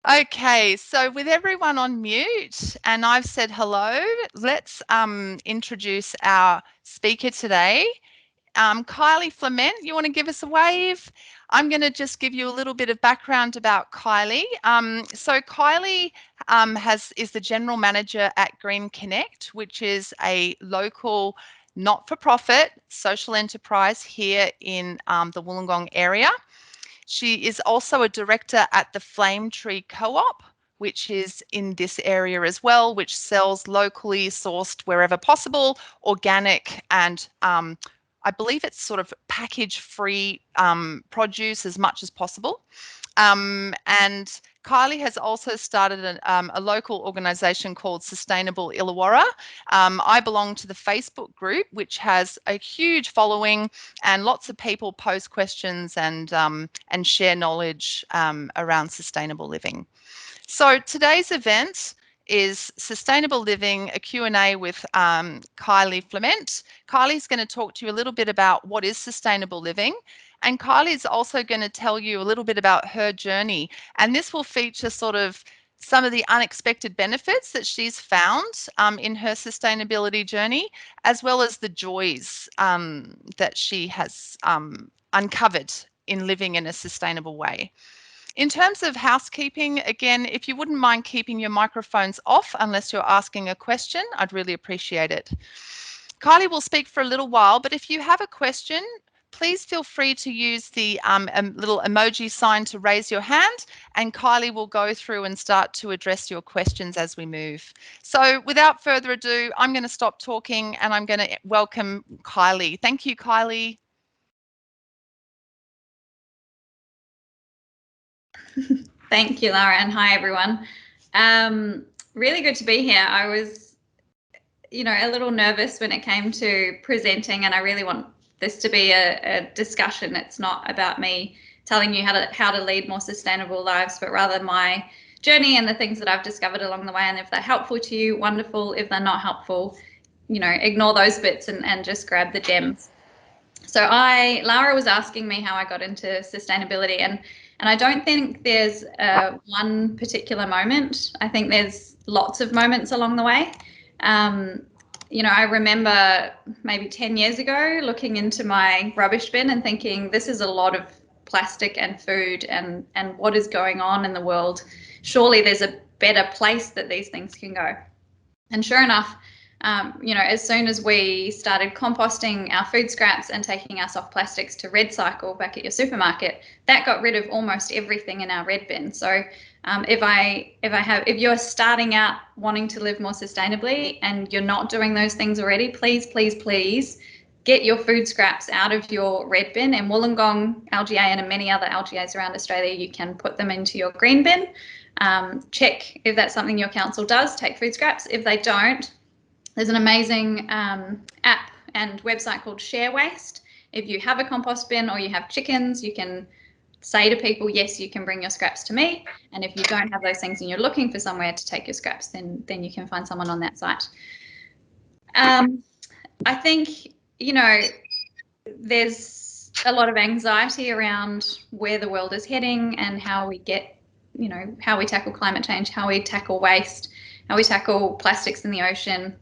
Okay, so with everyone on mute and I've said hello, let's introduce our speaker today. Kylie Flament, you want to give us a wave? I'm going to just give you a little bit of background about Kylie. So Kylie is the general manager at Green Connect, which is a local not-for-profit social enterprise here in the Wollongong area. She is also a director at the Flame Tree Co-op, which is in this area as well, which sells locally sourced wherever possible, organic and I believe it's sort of package-free produce as much as possible. And Kylie has also started a local organisation called Sustainable Illawarra. I belong to the Facebook group, which has a huge following, and lots of people post questions and share knowledge around sustainable living. So today's event is Sustainable Living, a Q&A with Kylie Flament. Kylie's going to talk to you a little bit about what is sustainable living. And Kylie's also going to tell you a little bit about her journey. And this will feature sort of some of the unexpected benefits that she's found in her sustainability journey, as well as the joys that she has uncovered in living in a sustainable way. In terms of housekeeping, again, if you wouldn't mind keeping your microphones off unless you're asking a question, I'd really appreciate it. Kylie will speak for a little while, but if you have a question, please feel free to use the little emoji sign to raise your hand, and Kylie will go through and start to address your questions as we move. So without further ado, I'm going to stop talking and I'm going to welcome Kylie. Thank you, Kylie. Thank you, Lara, and hi, everyone. Really good to be here. I was, a little nervous when it came to presenting, and I really want this to be a discussion. It's not about me telling you how to lead more sustainable lives, but rather my journey and the things that I've discovered along the way. And if they're helpful to you, wonderful. If they're not helpful, ignore those bits and just grab the gems. So Lara was asking me how I got into sustainability, and I don't think there's one particular moment. I think there's lots of moments along the way. I remember maybe 10 years ago looking into my rubbish bin and thinking, this is a lot of plastic and food, and what is going on in the world? Surely there's a better place that these things can go. And sure enough, as soon as we started composting our food scraps and taking our soft plastics to red cycle back at your supermarket, that got rid of almost everything in our red bin. So if you're starting out wanting to live more sustainably and you're not doing those things already, please, please, please get your food scraps out of your red bin. In Wollongong LGA and in many other LGAs around Australia, you can put them into your green bin. Check if that's something your council does, take food scraps. If they don't, there's an amazing app and website called Share Waste. If you have a compost bin or you have chickens, you can say to people, yes, you can bring your scraps to me. And if you don't have those things and you're looking for somewhere to take your scraps, then you can find someone on that site. I think, there's a lot of anxiety around where the world is heading and how we get, how we tackle climate change, how we tackle waste, how we tackle plastics in the ocean.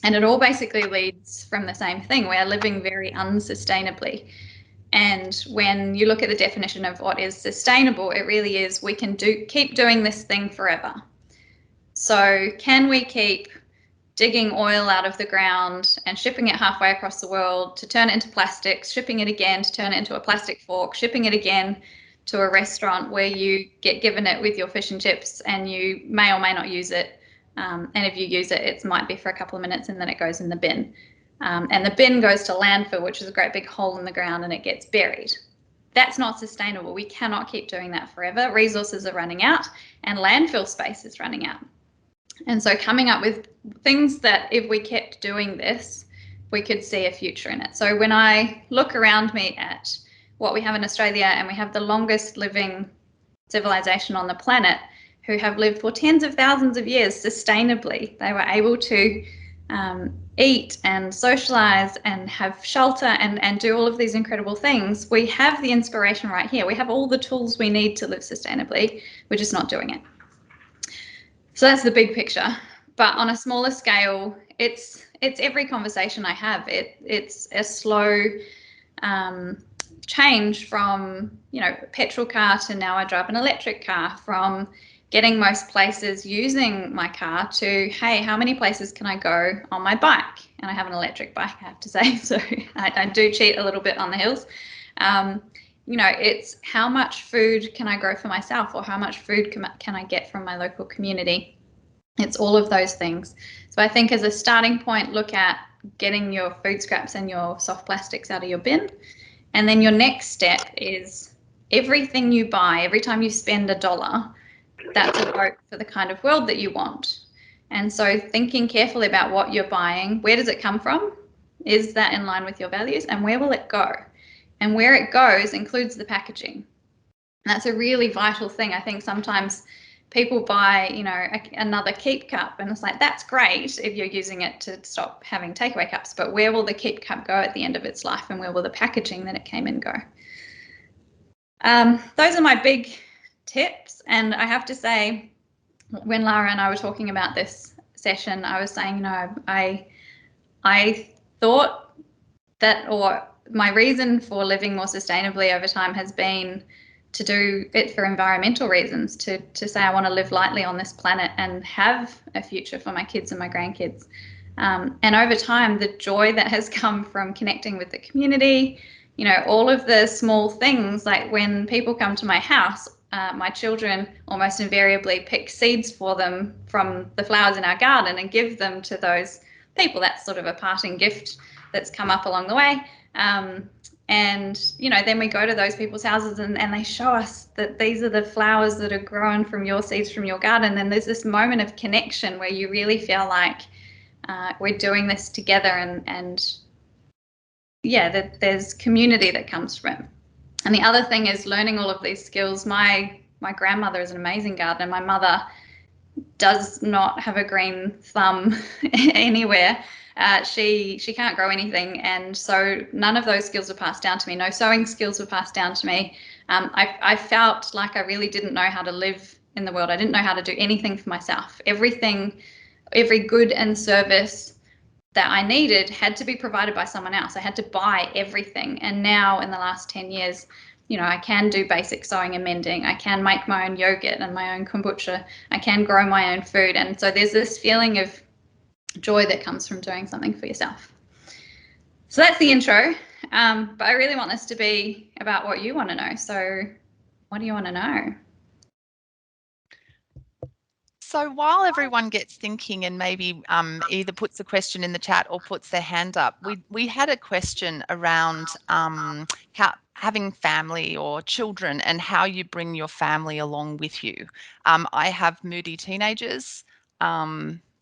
And it all basically leads from the same thing. We are living very unsustainably. And when you look at the definition of what is sustainable, it really is we can keep doing this thing forever. So can we keep digging oil out of the ground and shipping it halfway across the world to turn it into plastics, shipping it again to turn it into a plastic fork, shipping it again to a restaurant where you get given it with your fish and chips and you may or may not use it. And if you use it, it might be for a couple of minutes and then it goes in the bin. And the bin goes to landfill, which is a great big hole in the ground, and it gets buried. That's not sustainable. We cannot keep doing that forever. Resources are running out and landfill space is running out. And so coming up with things that if we kept doing this, we could see a future in it. So when I look around me at what we have in Australia, and we have the longest living civilization on the planet, who have lived for tens of thousands of years sustainably. They were able to eat and socialize and have shelter and do all of these incredible things. We have the inspiration right here. We have all the tools we need to live sustainably. We're just not doing it. So that's the big picture. But on a smaller scale, it's every conversation I have. It's a slow change from, petrol car to now I drive an electric car, from getting most places using my car to, hey, how many places can I go on my bike? And I have an electric bike, I have to say, so I do cheat a little bit on the hills. It's how much food can I grow for myself, or how much food can I get from my local community? It's all of those things. So I think as a starting point, look at getting your food scraps and your soft plastics out of your bin. And then your next step is everything you buy, every time you spend $1, that's a vote for the kind of world that you want. And so thinking carefully about what you're buying, where does it come from? Is that in line with your values? And where will it go? And where it goes includes the packaging. And that's a really vital thing. I think sometimes people buy, another keep cup, and it's like, that's great if you're using it to stop having takeaway cups, but where will the keep cup go at the end of its life, and where will the packaging that it came in go? Those are my big tips. And I have to say, when Lara and I were talking about this session, I was saying, I thought that, or my reason for living more sustainably over time has been to do it for environmental reasons, to say I want to live lightly on this planet and have a future for my kids and my grandkids. And over time, the joy that has come from connecting with the community, all of the small things, like when people come to my house, my children almost invariably pick seeds for them from the flowers in our garden and give them to those people. That's sort of a parting gift that's come up along the way. And then we go to those people's houses and they show us that these are the flowers that are grown from your seeds from your garden. And there's this moment of connection where you really feel like we're doing this together, and that there's community that comes from it. And the other thing is learning all of these skills. My grandmother is an amazing gardener. My mother does not have a green thumb anywhere. She can't grow anything, and so none of those skills were passed down to me. No sewing skills were passed down to me. I felt like I really didn't know how to live in the world. I didn't know how to do anything for myself. Every good and service that I needed had to be provided by someone else. I had to buy everything. And now in the last 10 years, I can do basic sewing and mending. I can make my own yogurt and my own kombucha. I can grow my own food. And so there's this feeling of joy that comes from doing something for yourself. So that's the intro. But I really want this to be about what you want to know. So what do you want to know? So while everyone gets thinking and maybe either puts a question in the chat or puts their hand up, we had a question around how having family or children and how you bring your family along with you. I have moody teenagers.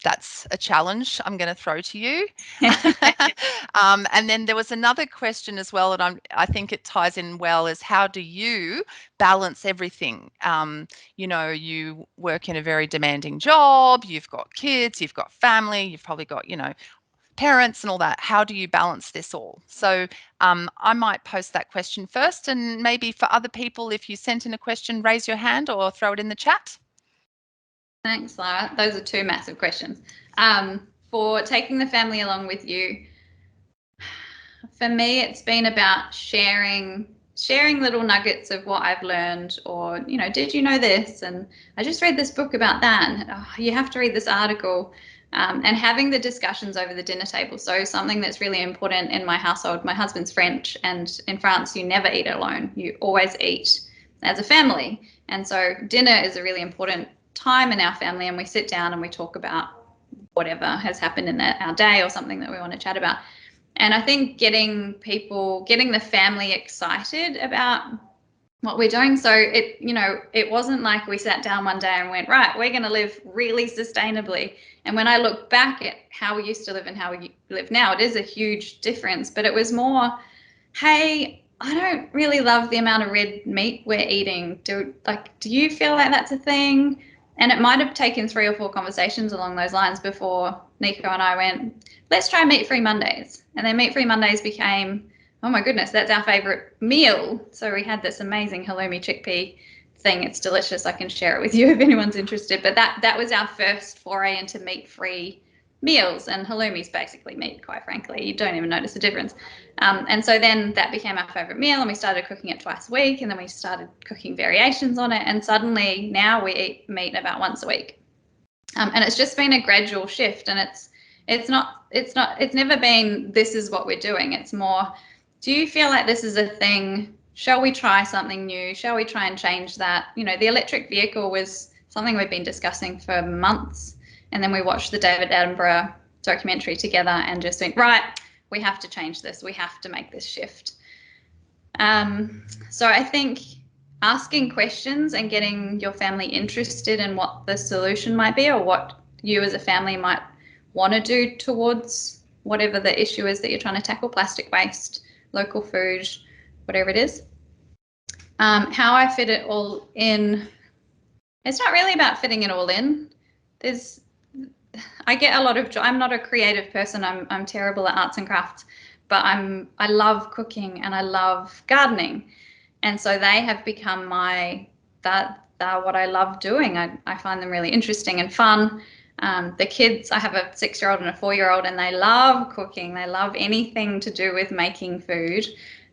That's a challenge I'm going to throw to you. And then there was another question as well, and I think it ties in well, is how do you balance everything? You work in a very demanding job, you've got kids, you've got family, you've probably got, parents and all that. How do you balance this all? So I might post that question first, and maybe for other people, if you sent in a question, raise your hand or throw it in the chat. Thanks, Lara. Those are two massive questions. For taking the family along with you, for me, it's been about sharing little nuggets of what I've learned, or, did you know this? And I just read this book about that. And, you have to read this article. And having the discussions over the dinner table. So something that's really important in my household, my husband's French, and in France, you never eat alone. You always eat as a family. And so dinner is a really important time in our family, and we sit down and we talk about whatever has happened in our day or something that we want to chat about. And I think getting the family excited about what we're doing. So it wasn't like we sat down one day and went, right, we're going to live really sustainably. And when I look back at how we used to live and how we live now, it is a huge difference. But it was more, hey, I don't really love the amount of red meat we're eating. Do you feel like that's a thing? And it might have taken 3 or 4 conversations along those lines before Nico and I went, let's try meat-free Mondays. And then meat-free Mondays became, oh my goodness, that's our favorite meal. So we had this amazing halloumi chickpea thing. It's delicious. I can share it with you if anyone's interested. But that was our first foray into meat-free meals, and halloumi's basically meat, quite frankly. You don't even notice the difference. And so then that became our favorite meal, and we started cooking it twice a week, and then we started cooking variations on it, and suddenly now we eat meat about once a week. And it's just been a gradual shift, and it's never been this is what we're doing. It's more, do you feel like this is a thing? Shall we try something new? Shall we try and change that? You know, the electric vehicle was something we've been discussing for months. And then we watched the David Attenborough documentary together and just went, right, we have to change this. We have to make this shift. So I think asking questions and getting your family interested in what the solution might be, or what you as a family might want to do towards whatever the issue is that you're trying to tackle, plastic waste, local food, whatever it is. How I fit it all in, it's not really about fitting it all in. I get a lot of joy. I'm not a creative person. I'm terrible at arts and crafts, but I love cooking and I love gardening, and so they have become what I love doing. I find them really interesting and fun. The kids, I have a 6-year-old and a 4-year-old, and they love cooking. They love anything to do with making food,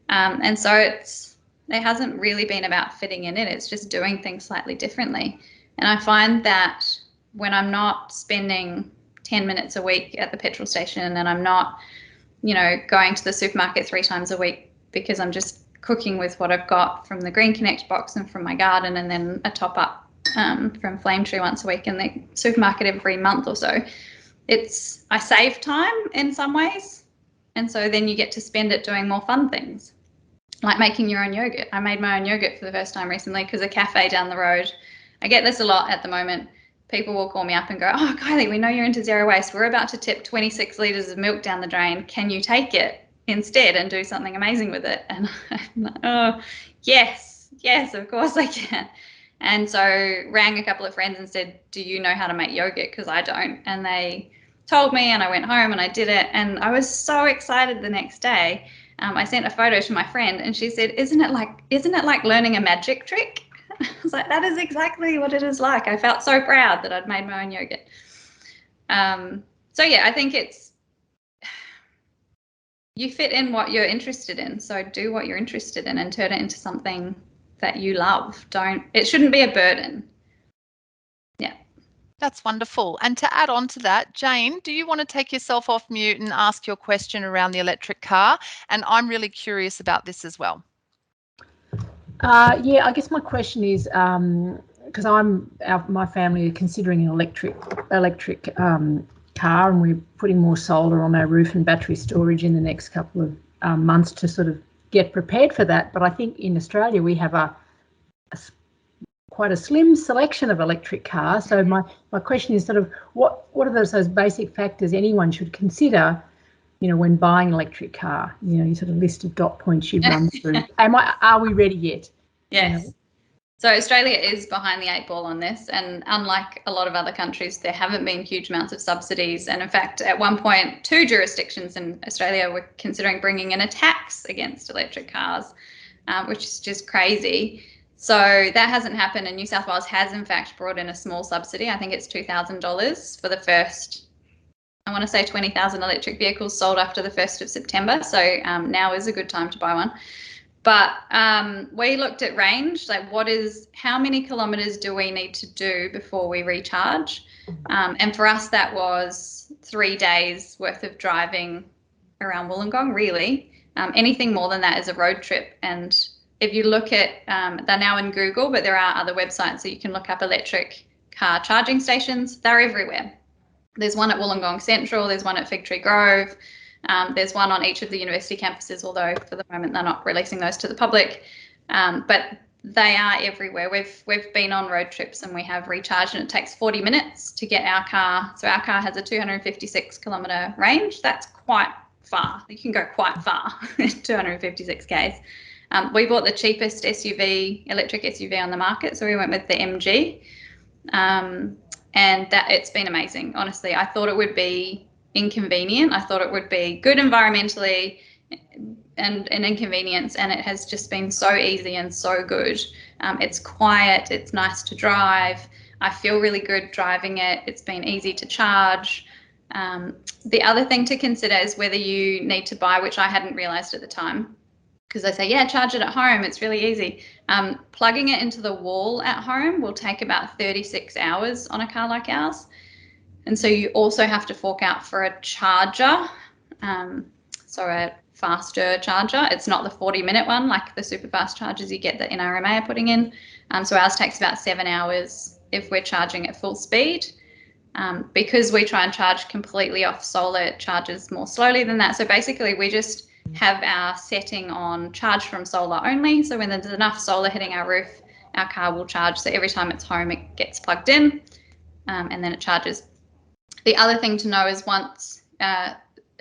and so it hasn't really been about fitting in it. It's just doing things slightly differently, and I find that when I'm not spending 10 minutes a week at the petrol station, and I'm not, going to the supermarket 3 times a week, because I'm just cooking with what I've got from the Green Connect box and from my garden, and then a top up from Flame Tree once a week in the supermarket every month or so. I save time in some ways, and so then you get to spend it doing more fun things, like making your own yogurt. I made my own yogurt for the first time recently because a cafe down the road, I get this a lot at the moment, people will call me up and go, oh, Kylie, we know you're into zero waste. We're about to tip 26 litres of milk down the drain. Can you take it instead and do something amazing with it? And I'm like, oh, yes, of course I can. And so rang a couple of friends and said, do you know how to make yogurt? Because I don't. And they told me, and I went home and I did it. And I was so excited the next day. I sent a photo to my friend, and she said, isn't it like learning a magic trick? I was like, that is exactly what it is like. I felt so proud that I'd made my own yogurt. So yeah, I think you fit in what you're interested in. So do what you're interested in and turn it into something that you love. It shouldn't be a burden. Yeah. That's wonderful. And to add on to that, Jane, do you want to take yourself off mute and ask your question around the electric car? And I'm really curious about this as well. Yeah, I guess my question is, because my family are considering an electric car, and we're putting more solar on our roof and battery storage in the next couple of months to sort of get prepared for that. But I think in Australia we have quite a slim selection of electric cars. So my question is sort of what are those basic factors anyone should consider, when buying an electric car? Your sort of list of dot points you run through. Are we ready yet? Yes. So Australia is behind the 8 ball on this, and unlike a lot of other countries, there haven't been huge amounts of subsidies. And in fact, at one point, 2 jurisdictions in Australia were considering bringing in a tax against electric cars, which is just crazy. So that hasn't happened, and New South Wales has in fact brought in a small subsidy. I think it's $2,000 for the first, I want to say 20,000 electric vehicles sold after the 1st of September. So now is a good time to buy one. But we looked at range, like how many kilometres do we need to do before we recharge? And for us, that was 3 days worth of driving around Wollongong, really. Anything more than that is a road trip. And if you look at, they're now in Google, but there are other websites that you can look up electric car charging stations. They're everywhere. There's one at Wollongong Central, there's one at Fig Tree Grove, there's one on each of the university campuses, although for the moment they're not releasing those to the public. But they are everywhere. We've been on road trips and we have recharged, and it takes 40 minutes to get our car. So our car has a 256 kilometre range. That's quite far. You can go quite far, 256 k's. We bought the cheapest electric SUV on the market, so we went with the MG, and that it's been amazing. Honestly, I thought it would be inconvenient. I thought it would be good environmentally, an inconvenience, and it has just been so easy and so good. It's quiet, it's nice to drive. I feel really good driving it. It's been easy to charge. The other thing to consider is whether you need to buy, which I hadn't realized at the time, because they say, yeah, charge it at home, it's really easy. Plugging it into the wall at home will take about 36 hours on a car like ours. And so you also have to fork out for a charger, so a faster charger. It's not the 40-minute one like the super fast chargers you get that NRMA are putting in. So ours takes about 7 hours if we're charging at full speed. Because we try and charge completely off solar, it charges more slowly than that. So basically we just have our setting on charge from solar only. So when there's enough solar hitting our roof, our car will charge. So every time it's home, it gets plugged in, and then it charges. The other thing to know is once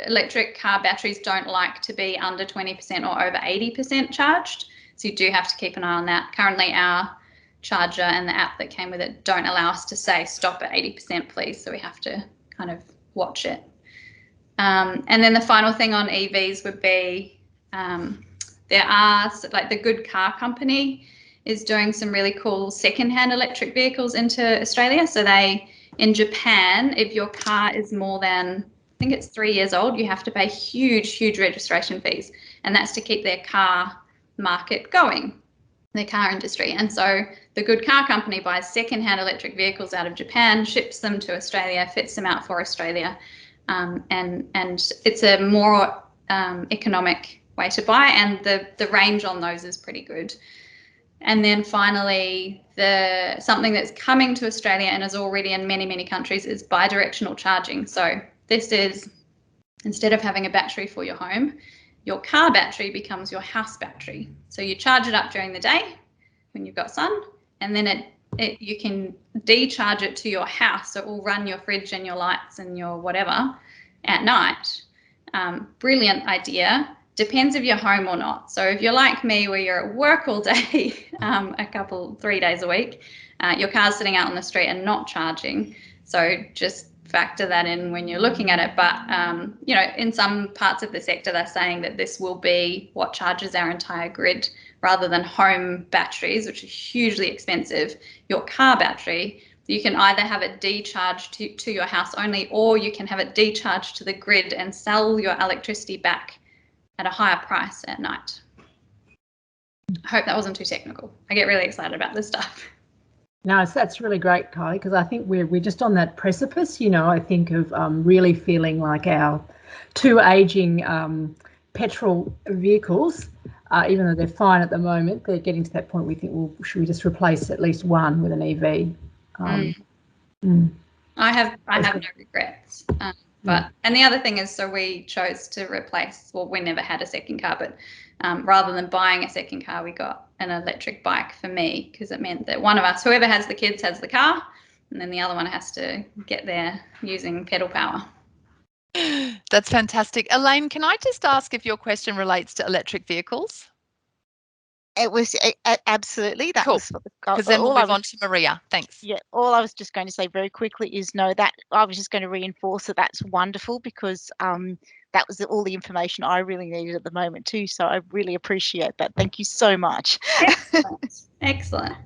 electric car batteries don't like to be under 20% or over 80% charged. So you do have to keep an eye on that. Currently our charger and the app that came with it don't allow us to say stop at 80%, please. So we have to kind of watch it. And then the final thing on EVs would be there are, like, the Good Car Company is doing some really cool secondhand electric vehicles into Australia. So in Japan, if your car is more than, I think it's 3 years old, you have to pay huge registration fees. And that's to keep their car market going, their car industry. And so the Good Car Company buys secondhand electric vehicles out of Japan, ships them to Australia, fits them out for Australia. And it's a more economic way to buy, and the range on those is pretty good. And then finally, something that's coming to Australia and is already in many countries is bidirectional charging. So this is, instead of having a battery for your home, your car battery becomes your house battery. So you charge it up during the day when you've got sun, and then you can decharge it to your house. So it will run your fridge and your lights and your whatever at night. Brilliant idea. Depends if you're home or not. So if you're like me, where you're at work all day, 3 days a week, your car's sitting out on the street and not charging. So just factor that in when you're looking at it. But, in some parts of the sector, they're saying that this will be what charges our entire grid, rather than home batteries, which are hugely expensive. Your car battery, you can either have it decharged to your house only, or you can have it decharged to the grid and sell your electricity back at a higher price at night. I hope that wasn't too technical. I get really excited about this stuff. No, that's really great, Kylie, because I think we're just on that precipice, I think, of really feeling like our two aging petrol vehicles, even though they're fine at the moment, they're getting to that point we think, well, should we just replace at least one with an EV? I have no regrets. And the other thing is, so we chose to replace, well, we never had a second car, but rather than buying a second car, we got an electric bike for me, because it meant that one of us, whoever has the kids, has the car, and then the other one has to get there using pedal power. That's fantastic. Elaine, can I just ask if your question relates to electric vehicles? It was absolutely. That cool. was what because then we'll move on to Maria. Thanks. Yeah, all I was just going to say very quickly is that I was just going to reinforce that that's wonderful, because that was all the information I really needed at the moment too. So I really appreciate that. Thank you so much. Excellent.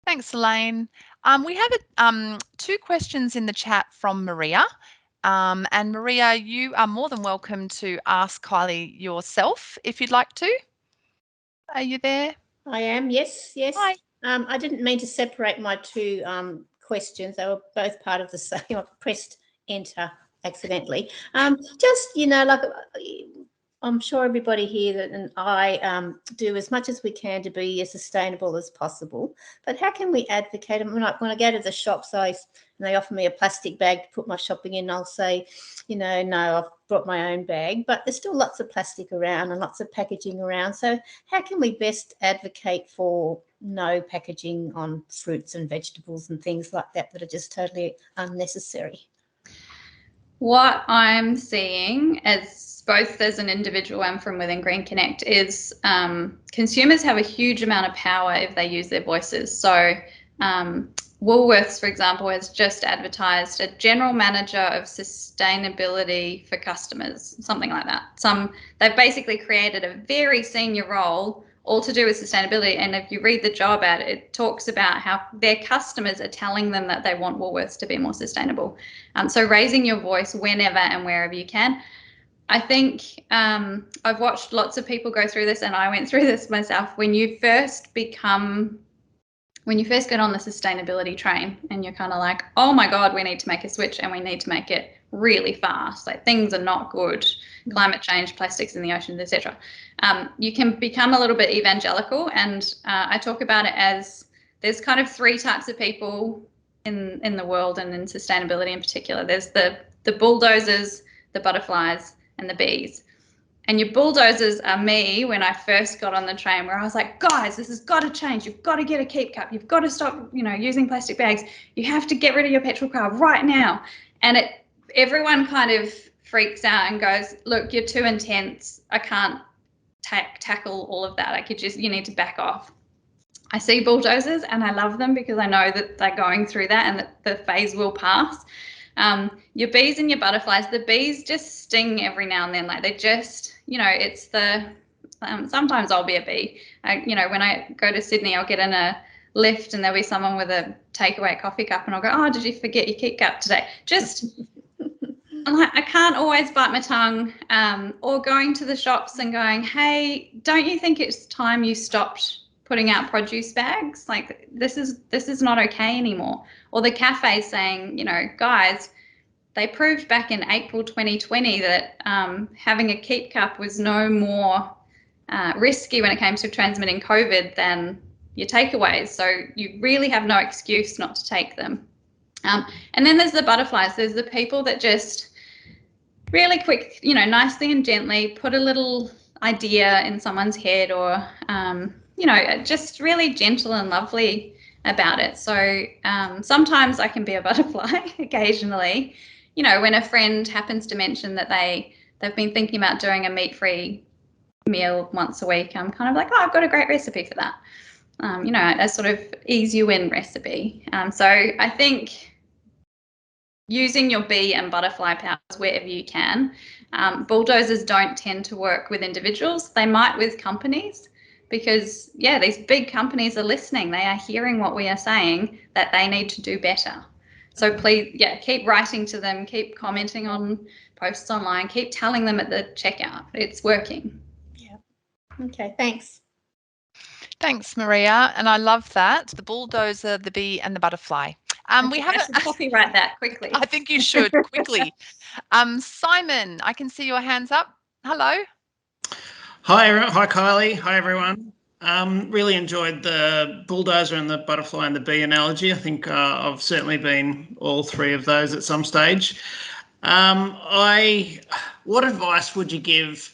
Thanks, Elaine. We have 2 questions in the chat from Maria. And Maria, you are more than welcome to ask Kylie yourself if you'd like to. Are you there? I am, yes. Hi. I didn't mean to separate my 2 questions. They were both part of the same. I pressed enter accidentally. I'm sure everybody here and I do as much as we can to be as sustainable as possible. But how can we advocate? When I go to the shops, and they offer me a plastic bag to put my shopping in, I'll say, no, I've brought my own bag. But there's still lots of plastic around and lots of packaging around. So how can we best advocate for no packaging on fruits and vegetables and things like that are just totally unnecessary? What I'm seeing, both as an individual and from within Green Connect, is consumers have a huge amount of power if they use their voices. So Woolworths, for example, has just advertised a general manager of sustainability for customers, something like that. They've basically created a very senior role all to do with sustainability. And if you read the job ad, it talks about how their customers are telling them that they want Woolworths to be more sustainable. So raising your voice whenever and wherever you can. I think I've watched lots of people go through this, and I went through this myself. When you first get on the sustainability train and you're kind of like, oh my God, we need to make a switch and we need to make it really fast. Like, things are not good. Climate change, plastics in the oceans, etc. You can become a little bit evangelical, and I talk about it as there's kind of three types of people in the world, and in sustainability in particular. There's the bulldozers, the butterflies, and the bees. And your bulldozers are me when I first got on the train, where I was like, guys, this has got to change. You've got to get a keep cup. You've got to stop, using plastic bags. You have to get rid of your petrol car right now. And everyone kind of freaks out and goes, look, you're too intense. I can't tackle all of that. You need to back off. I see bulldozers and I love them because I know that they're going through that and that the phase will pass. Your bees and your butterflies, the bees just sting every now and then. Like, they just, it's sometimes I'll be a bee. When I go to Sydney, I'll get in a lift and there'll be someone with a takeaway coffee cup and I'll go, oh, did you forget your keep cup today? Just, I can't always bite my tongue, or going to the shops and going, hey, don't you think it's time you stopped putting out produce bags? Like, this is not okay anymore. Or the cafes saying, guys, they proved back in April 2020 that having a keep cup was no more risky when it came to transmitting COVID than your takeaways. So you really have no excuse not to take them. And then there's the butterflies. There's the people that just really quick, nicely and gently put a little idea in someone's head, or just really gentle and lovely about it. So sometimes I can be a butterfly occasionally, when a friend happens to mention that they've been thinking about doing a meat-free meal once a week. I'm kind of like, oh, I've got a great recipe for that. A sort of ease you in recipe. So I think using your bee and butterfly powers wherever you can. Bulldozers don't tend to work with individuals. They might with companies, because, these big companies are listening. They are hearing what we are saying, that they need to do better. So please, keep writing to them, keep commenting on posts online, keep telling them at the checkout. It's working. Yeah. Okay, thanks. Thanks, Maria. And I love that. The bulldozer, the bee, and the butterfly. We have to copyright that quickly. I think you should quickly. Simon, I can see your hands up. Hello. Hi, Kylie. Hi, everyone. Really enjoyed the bulldozer and the butterfly and the bee analogy. I think I've certainly been all three of those at some stage. What advice would you give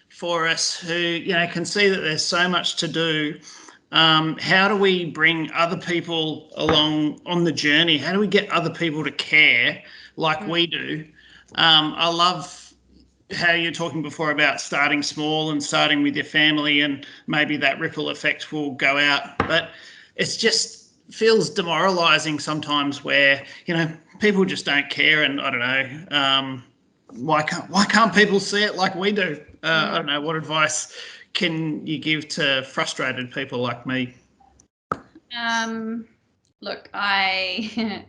for us who, can see that there's so much to do? How do we bring other people along on the journey? How do we get other people to care like we do? I love how you're talking before about starting small and starting with your family, and maybe that ripple effect will go out. But it's just feels demoralizing sometimes where, people just don't care. And I don't know, why can't people see it like we do? I don't know, what advice can you give to frustrated people like me? Look, I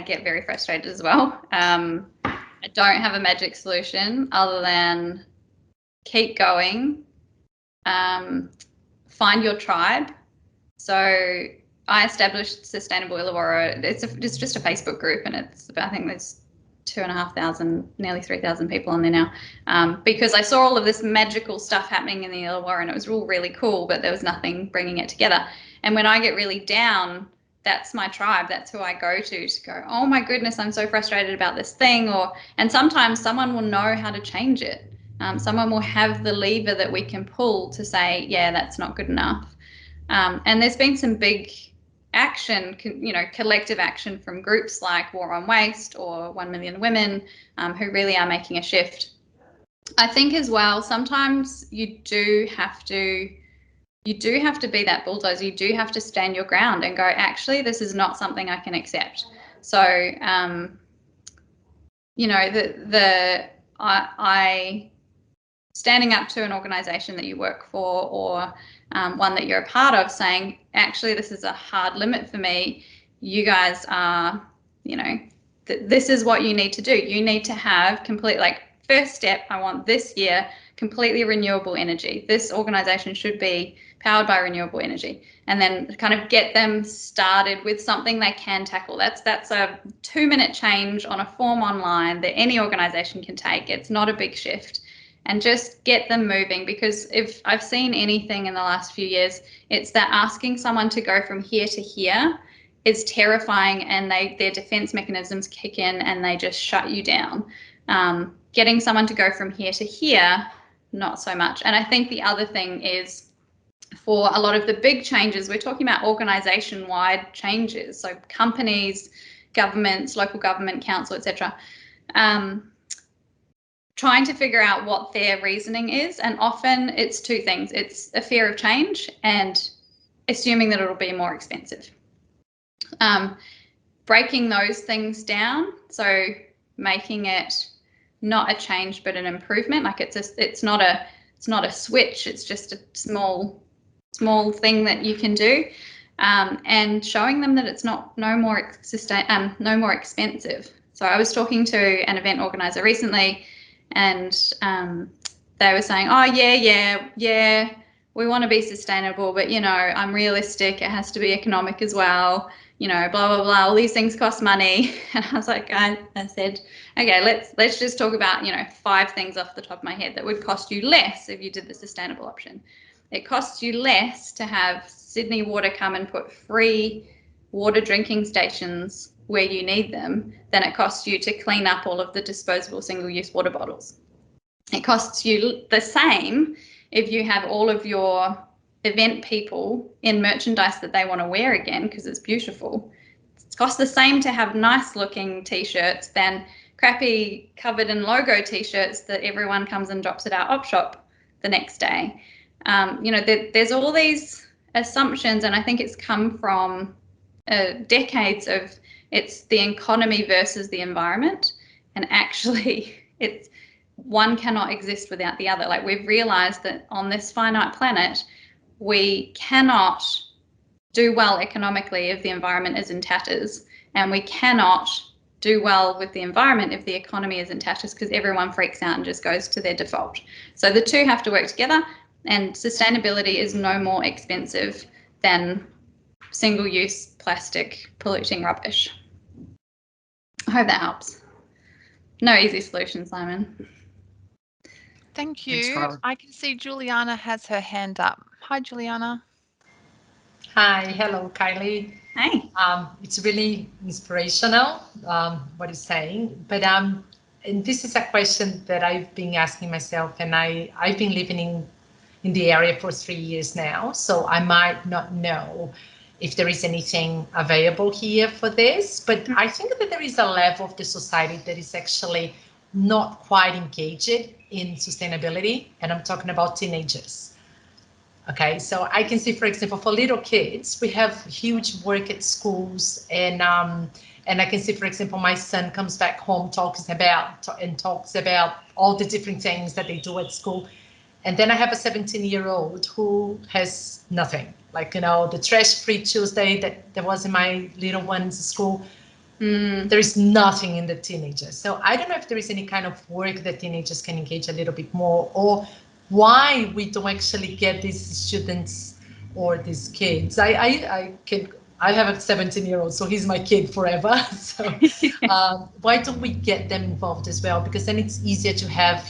get very frustrated as well. I don't have a magic solution other than keep going, find your tribe. So I established Sustainable Illawarra. It's just a Facebook group, and it's about, I think there's 2,500, nearly 3,000 people on there now, because I saw all of this magical stuff happening in the Illawarra, and it was all really cool, but there was nothing bringing it together. And when I get really down, that's my tribe. That's who I go to go, oh my goodness, I'm so frustrated about this thing. And sometimes someone will know how to change it. Someone will have the lever that we can pull to say, yeah, that's not good enough. And there's been some big action, collective action from groups like War on Waste or 1 Million Women, who really are making a shift. I think as well, sometimes you do have to you do have to be that bulldozer. You do have to stand your ground and go, actually, this is not something I can accept. So, you know, I standing up to an organization that you work for, or one that you're a part of, saying, actually, this is a hard limit for me. You guys are, you know, this is what you need to do. You need to have complete, like, first step, I want this year completely renewable energy. This organization should be powered by renewable energy, and then kind of get them started with something they can tackle. That's a 2-minute change on a form online that any organization can take. It's not a big shift, and just get them moving, because if I've seen anything in the last few years, it's that asking someone to go from here to here is terrifying, and their defense mechanisms kick in and they just shut you down. Getting someone to go from here to here, not so much. And I think the other thing is, for a lot of the big changes, we're talking about organization-wide changes, so companies, governments, local government, council, etc., trying to figure out what their reasoning is. And often it's two things. It's a fear of change and assuming that it'll be more expensive. Breaking those things down, so making it not a change but an improvement. Like it's not a switch, it's just a small thing that you can do, and showing them that it's no more expensive. So I was talking to an event organizer recently, and they were saying, oh yeah, we want to be sustainable, but you know, I'm realistic, it has to be economic as well, you know, blah blah blah, all these things cost money. And I was like, I said, okay, let's just talk about, you know, 5 things off the top of my head that would cost you less if you did the sustainable option. It costs you less to have Sydney Water come and put free water drinking stations where you need them than it costs you to clean up all of the disposable single-use water bottles. It costs you the same if you have all of your event people in merchandise that they want to wear again because it's beautiful. It costs the same to have nice looking t-shirts than crappy covered in logo t-shirts that everyone comes and drops at our op shop the next day. You know, there's all these assumptions, and I think it's come from decades of it's the economy versus the environment, and actually it's one cannot exist without the other. Like, we've realized that on this finite planet we cannot do well economically if the environment is in tatters, and we cannot do well with the environment if the economy is in tatters, because everyone freaks out and just goes to their default. So the two have to work together, and sustainability is no more expensive than single-use plastic polluting rubbish. I hope that helps. No easy solution, Simon. Thank you. Thanks, I can see Juliana has her hand up. Hi, Juliana. Hi, hello, Kylie. Hey. It's really inspirational what you're saying, but and this is a question that I've been asking myself, and I've been living in the area for 3 years now, so I might not know if there is anything available here for this, but I think that there is a level of the society that is actually not quite engaged in sustainability, and I'm talking about teenagers. Okay, so I can see, for example, for little kids, we have huge work at schools, and I can see, for example, my son comes back home, talks about all the different things that they do at school. And then I have a 17-year-old who has nothing, like, you know, the trash-free Tuesday that there was in my little one's school. There is nothing in the teenagers. So I don't know if there is any kind of work that teenagers can engage a little bit more, or why we don't actually get these students or these kids. I have a 17-year-old, so he's my kid forever. So why don't we get them involved as well? Because then it's easier to have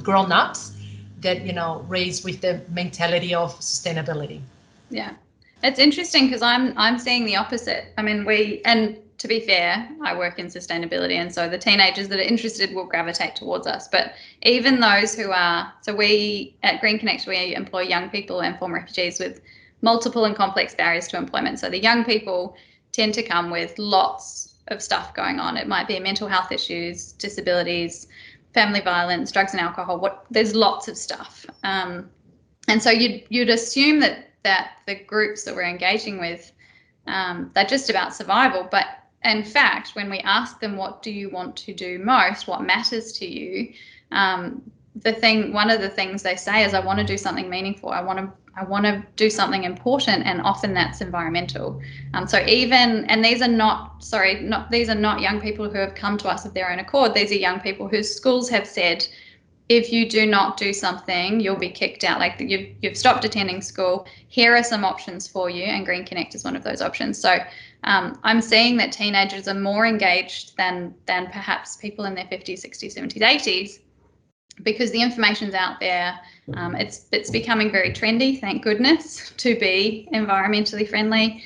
grown-ups that, you know, raised with the mentality of sustainability. Yeah, it's interesting because I'm seeing the opposite. I mean, and to be fair, I work in sustainability, and so the teenagers that are interested will gravitate towards us. But even those who are, so we at Green Connect, we employ young people and former refugees with multiple and complex barriers to employment. So the young people tend to come with lots of stuff going on. It might be mental health issues, disabilities, family violence, drugs and alcohol. There's lots of stuff. And so you'd assume that the groups that we're engaging with, they're just about survival. But in fact, when we ask them, what do you want to do most? What matters to you? One of the things they say is, I want to do something meaningful. I want to do something important, and often that's environmental. And these are not young people who have come to us of their own accord. These are young people whose schools have said, if you do not do something, you'll be kicked out. Like, you've stopped attending school. Here are some options for you, and Green Connect is one of those options. So I'm seeing that teenagers are more engaged than perhaps people in their 50s, 60s, 70s, 80s, because the information's out there. It's becoming very trendy, thank goodness, to be environmentally friendly.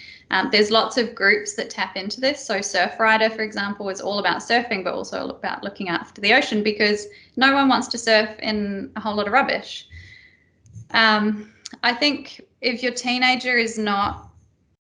There's lots of groups that tap into this. So Surfrider, for example, is all about surfing, but also about looking after the ocean, because no one wants to surf in a whole lot of rubbish. I think if your teenager is not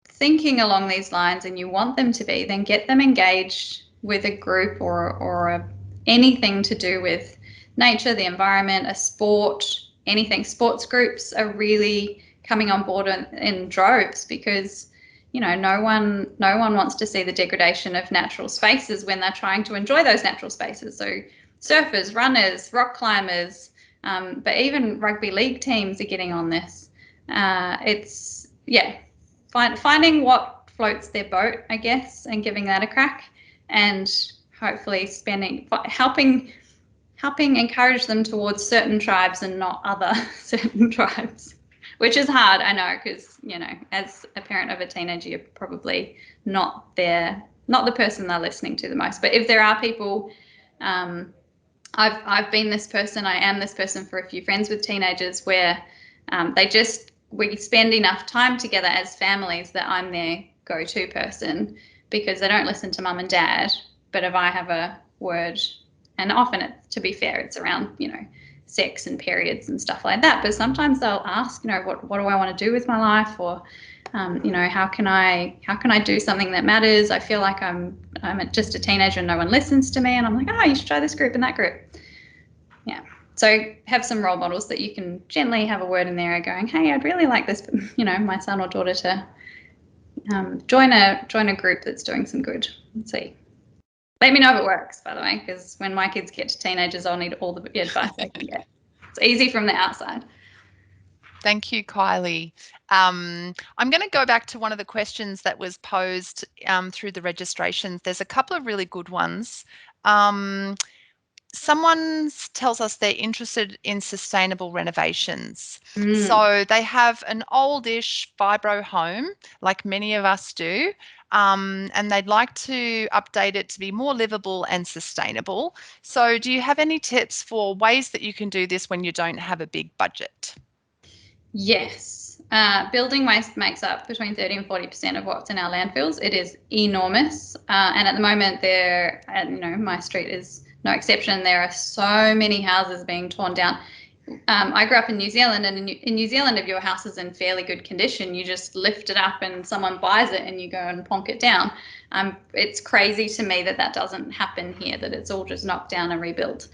thinking along these lines and you want them to be, then get them engaged with a group or anything to do with nature, the environment, a sport, anything. Sports groups are really coming on board in droves, because no one wants to see the degradation of natural spaces when they're trying to enjoy those natural spaces. So surfers, runners, rock climbers, but even rugby league teams are getting on this. Finding what floats their boat, I guess, and giving that a crack, and hopefully helping encourage them towards certain tribes and not other certain tribes, which is hard, I know, because, as a parent of a teenager, you're probably not the person they're listening to the most. But if there are people, I've been this person, I am this person for a few friends with teenagers, where we spend enough time together as families that I'm their go-to person, because they don't listen to mum and dad. But if I have a word, and often, to be fair, it's around, sex and periods and stuff like that. But sometimes they'll ask, what do I want to do with my life? Or, how can I do something that matters? I feel like I'm just a teenager and no one listens to me. And I'm like, oh, you should try this group and that group. Yeah. So have some role models that you can gently have a word in there going, hey, I'd really like this, my son or daughter to join a group that's doing some good. Let's see. Let me know if it works, by the way, because when my kids get to teenagers, I'll need all the advice I can get. It's easy from the outside. Thank you, Kylie. I'm going to go back to one of the questions that was posed through the registrations. There's a couple of really good ones. Someone tells us they're interested in sustainable renovations. So they have an oldish vibro home, like many of us do, and they'd like to update it to be more livable and sustainable. So do you have any tips for ways that you can do this when you don't have a big budget? Yes. Building waste makes up between 30 and 40% of what's in our landfills. It is enormous. And at the moment, my street is no exception. There are so many houses being torn down. I grew up in New Zealand, and in New Zealand, if your house is in fairly good condition, you just lift it up and someone buys it and you go and plonk it down. It's crazy to me that doesn't happen here, that it's all just knocked down and rebuilt.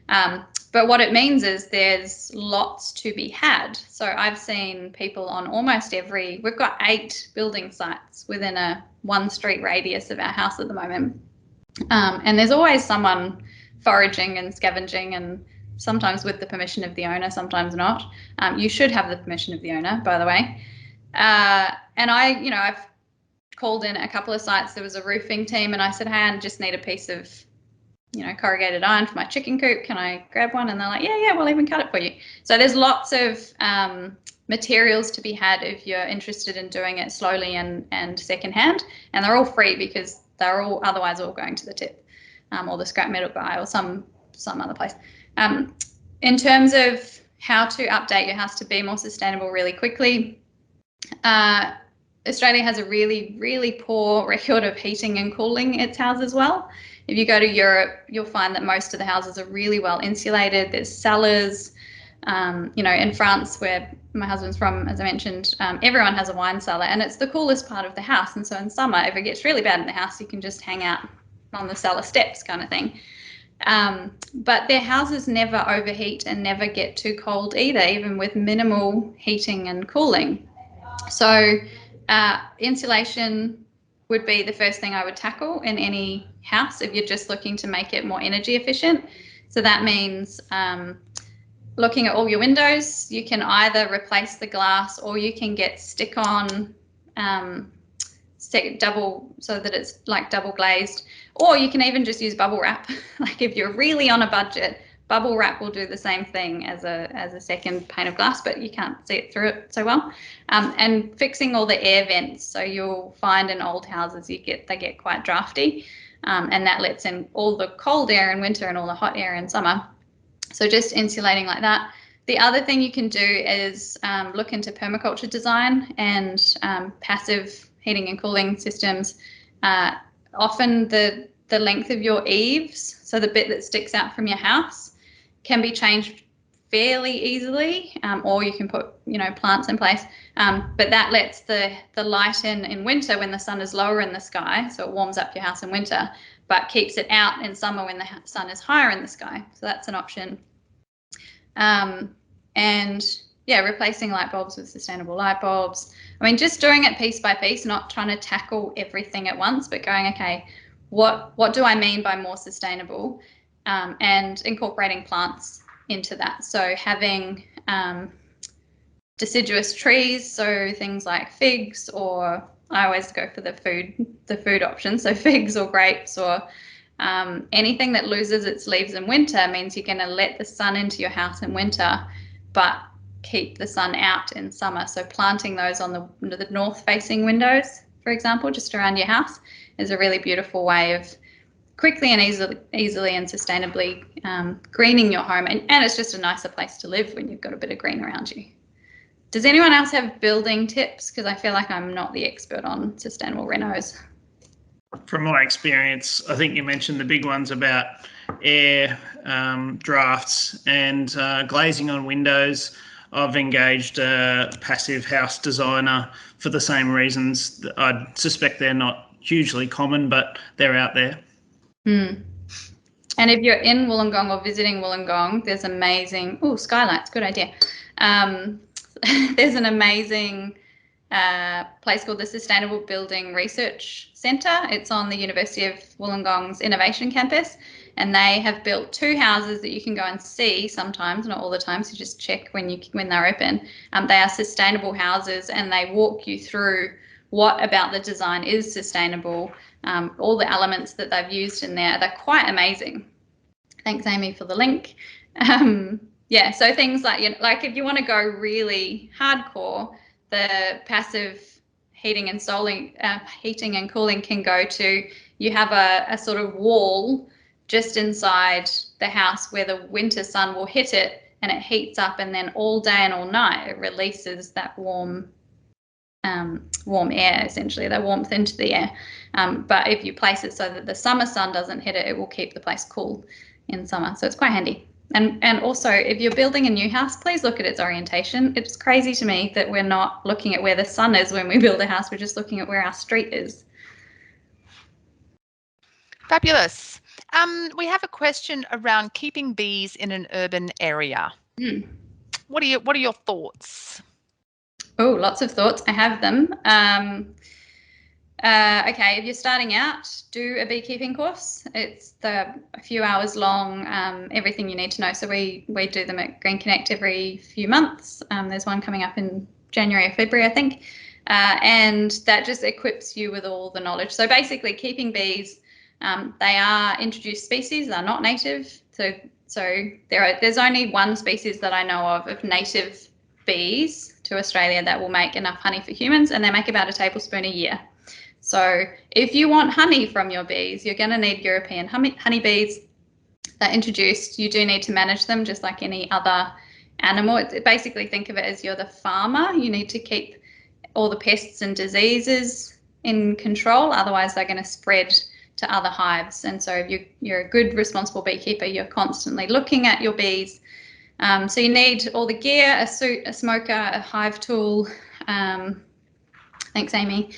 But what it means is there's lots to be had. So I've seen people on we've got 8 building sites within a 1 street radius of our house at the moment. And there's always someone foraging and scavenging, and sometimes with the permission of the owner, sometimes not. You should have the permission of the owner, by the way. And I've called in a couple of sites. There was a roofing team, and I said, hey, I just need a piece of corrugated iron for my chicken coop. Can I grab one? And they're like, yeah, we'll even cut it for you. So there's lots of materials to be had if you're interested in doing it slowly and secondhand. And they're all free, because they're all otherwise all going to the tip or the scrap metal guy or some other place. In terms of how to update your house to be more sustainable really quickly, Australia has a really, really poor record of heating and cooling its houses well. If you go to Europe, you'll find that most of the houses are really well insulated. There's cellars. In France, where my husband's from, as I mentioned, everyone has a wine cellar, and it's the coolest part of the house. And so in summer, if it gets really bad in the house, you can just hang out on the cellar steps kind of thing. But their houses never overheat and never get too cold either, even with minimal heating and cooling. So insulation would be the first thing I would tackle in any house if you're just looking to make it more energy efficient. So that means looking at all your windows. You can either replace the glass, or you can get stick-on double, so that it's like double glazed, or you can even just use bubble wrap. Like if you're really on a budget, bubble wrap will do the same thing as a second pane of glass, but you can't see it through it so well. And fixing all the air vents. So you'll find in old houses they get quite drafty, and that lets in all the cold air in winter and all the hot air in summer. So just insulating like that. The other thing you can do is look into permaculture design and passive heating and cooling systems. Often the length of your eaves, so the bit that sticks out from your house, can be changed fairly easily, or you can put plants in place. But that lets the light in winter when the sun is lower in the sky, so it warms up your house in winter, but keeps it out in summer when the sun is higher in the sky. So that's an option. And yeah, replacing light bulbs with sustainable light bulbs. I mean, just doing it piece by piece, not trying to tackle everything at once, but going, okay, what do I mean by more sustainable, and incorporating plants into that. So having deciduous trees, so things like figs, or I always go for the food option, so figs or grapes, or anything that loses its leaves in winter means you're going to let the sun into your house in winter, but keep the sun out in summer. So planting those on the north-facing windows, for example, just around your house, is a really beautiful way of quickly and easily and sustainably greening your home. And it's just a nicer place to live when you've got a bit of green around you. Does anyone else have building tips? Because I feel like I'm not the expert on sustainable renos. From my experience, I think you mentioned the big ones about air, drafts, and glazing on windows. I've engaged a passive house designer for the same reasons. I suspect they're not hugely common, but they're out there. And if you're in Wollongong or visiting Wollongong, there's amazing, skylights, good idea. There's an amazing place called the Sustainable Building Research Centre. It's on the University of Wollongong's Innovation Campus, and they have built 2 houses that you can go and see sometimes, not all the time, so just check when they're open. They are sustainable houses, and they walk you through what about the design is sustainable, all the elements that they've used in there. They're quite amazing. Thanks, Amy, for the link. Yeah, so things like, like if you want to go really hardcore, the passive heating and cooling can go to, you have a sort of wall just inside the house where the winter sun will hit it, and it heats up, and then all day and all night it releases that warm air, essentially, the warmth into the air. But if you place it so that the summer sun doesn't hit it, it will keep the place cool in summer. So it's quite handy. And also, if you're building a new house, please look at its orientation. It's crazy to me that we're not looking at where the sun is when we build a house. We're just looking at where our street is. Fabulous. We have a question around keeping bees in an urban area. What are your thoughts? Oh, lots of thoughts. I have them. Okay, if you're starting out, do a beekeeping course. It's a few hours long, everything you need to know. So we do them at Green Connect every few months. There's one coming up in January or February, I think. And that just equips you with all the knowledge. So basically, keeping bees, they are introduced species. They're not native. So there's only one species that I know of native bees to Australia that will make enough honey for humans, and they make about a tablespoon a year. So if you want honey from your bees, you're going to need European honeybees. They're introduced. You do need to manage them just like any other animal. Basically, think of it as you're the farmer. You need to keep all the pests and diseases in control, otherwise they're going to spread to other hives. And so if you're a good, responsible beekeeper, you're constantly looking at your bees. So you need all the gear, a suit, a smoker, a hive tool. Thanks, Amy.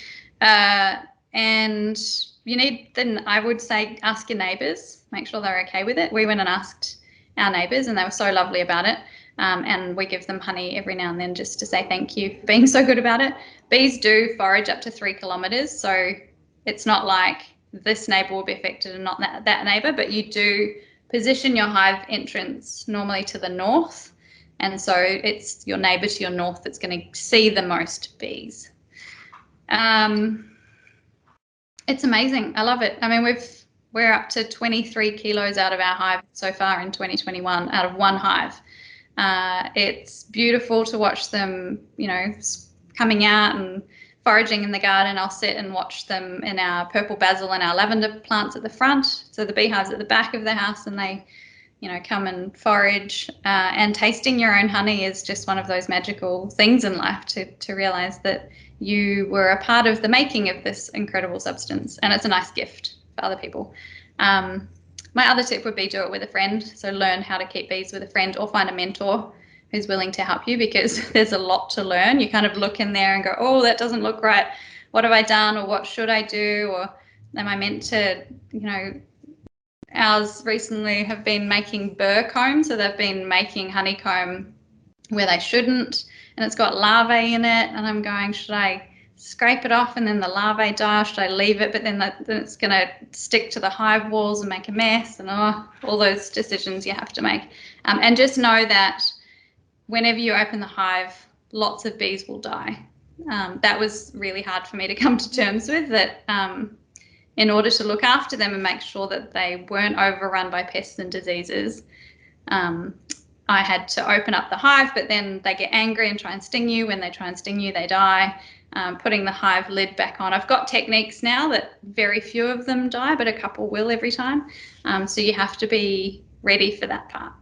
And you need, then I would say, ask your neighbours, make sure they're okay with it. We went and asked our neighbours and they were so lovely about it. And we give them honey every now and then just to say thank you for being so good about it. Bees do forage up to 3 kilometres, so it's not like this neighbour will be affected and not that neighbour, but you do position your hive entrance normally to the north, and so it's your neighbour to your north that's going to see the most bees. It's amazing. I love it. I mean, we're up to 23 kilos out of our hive so far in 2021 out of one hive. It's beautiful to watch them, you know, coming out and foraging in the garden. I'll sit and watch them in our purple basil and our lavender plants at the front. So the beehives at the back of the house, and they, you know, come and forage. And tasting your own honey is just one of those magical things in life, to realize that you were a part of the making of this incredible substance, and it's a nice gift for other people. My other tip would be do it with a friend. So learn how to keep bees with a friend, or find a mentor who's willing to help you, because there's a lot to learn. You kind of look in there and go, oh, that doesn't look right. What have I done? Or what should I do? Or am I meant to, you know, ours recently have been making burr comb. So they've been making honeycomb where they shouldn't, and it's got larvae in it. And I'm going, should I scrape it off and then the larvae die, or should I leave it? But then it's going to stick to the hive walls and make a mess, and all those decisions you have to make. And just know that whenever you open the hive, lots of bees will die. That was really hard for me to come to terms with, that in order to look after them and make sure that they weren't overrun by pests and diseases, I had to open up the hive, but then they get angry and try and sting you. When they try and sting you, they die. Putting the hive lid back on. I've got techniques now that very few of them die, but a couple will every time. So you have to be ready for that part.